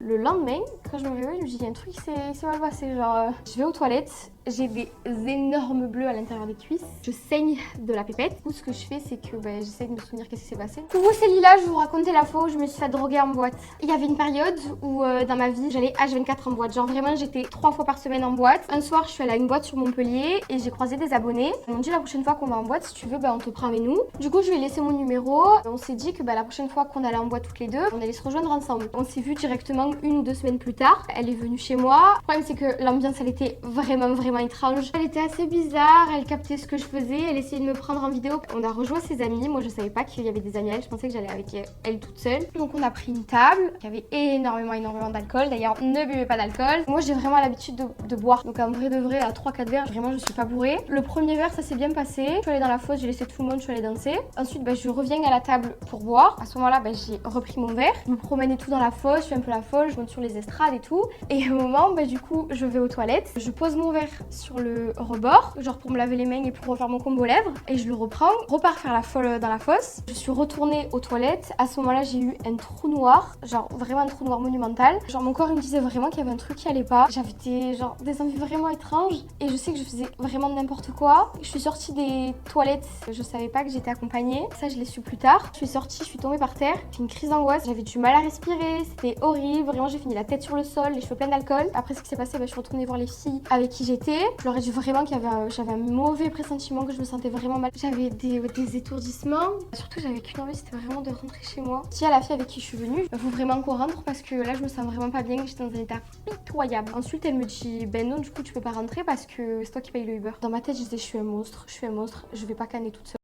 le lendemain, quand je me réveille, je me dis, il y a un truc qui s'est mal passé. Genre, je vais aux toilettes, j'ai des énormes bleus à l'intérieur des cuisses. Je saigne de la pépette. Du coup, ce que je fais, c'est que j'essaie de me souvenir qu'est-ce qui s'est passé. Coucou, c'est Lila, je vais vous raconter la fois où je me suis fait droguer en boîte. Il y avait une période où dans ma vie, j'allais H24 en boîte. Genre vraiment, j'étais 3 fois par semaine en boîte. Un soir, je suis allée à une boîte sur Montpellier et j'ai croisé des abonnés. Ils m'ont dit la prochaine fois qu'on va en boîte, si tu veux, on te prend avec nous. Du coup, je lui ai laissé mon numéro. On s'est dit que la prochaine fois qu'on allait en boîte toutes les deux, on allait se rejoindre ensemble. On s'est vu directement 1 ou 2 semaines plus tard. Elle est venue chez moi. Le problème, c'est que l'ambiance, elle était vraiment étrange. Elle était assez bizarre, elle captait ce que je faisais, elle essayait de me prendre en vidéo. On a rejoint ses amis, moi je savais pas qu'il y avait des amis à elle, je pensais que j'allais avec elle toute seule. Donc on a pris une table qui avait énormément d'alcool. D'ailleurs, ne buvez pas d'alcool. Moi j'ai vraiment l'habitude de boire, donc en vrai de vrai à 3-4 verres, vraiment je suis pas bourrée. Le premier verre ça s'est bien passé, je suis allée dans la fosse, j'ai laissé tout le monde, je suis allée danser. Ensuite je reviens à la table pour boire. À ce moment là j'ai repris mon verre, je me promène et tout dans la fosse, je fais un peu la folle, je monte sur les estrades et tout. Et au moment du coup je vais aux toilettes, je pose mon verre sur le rebord, genre pour me laver les mains et pour refaire mon combo lèvres, et je le reprends, repars faire la folle dans la fosse. Je suis retournée aux toilettes, à ce moment là j'ai eu un trou noir, genre vraiment un trou noir monumental, genre mon corps il me disait vraiment qu'il y avait un truc qui allait pas, j'avais des envies vraiment étranges et je sais que je faisais vraiment n'importe quoi. Je suis sortie des toilettes, je savais pas que j'étais accompagnée, ça je l'ai su plus tard. Je suis sortie, je suis tombée par terre, j'ai fait une crise d'angoisse, j'avais du mal à respirer, c'était horrible, vraiment j'ai fini la tête sur le sol, les cheveux pleins d'alcool. Après ce qui s'est passé, je suis retournée voir les filles avec qui j'étais, je leur ai dit vraiment qu'il y avait j'avais un mauvais pressentiment, que je me sentais vraiment mal. J'avais des étourdissements, surtout j'avais qu'une envie, c'était vraiment de rentrer chez moi. Je dis à la fille avec qui je suis venue, faut vraiment qu'on rentre parce que là je me sens vraiment pas bien, j'étais dans un état pitoyable. Ensuite elle me dit non, du coup tu peux pas rentrer parce que c'est toi qui payes le Uber. Dans ma tête je disais je suis un monstre, je vais pas canner toute seule.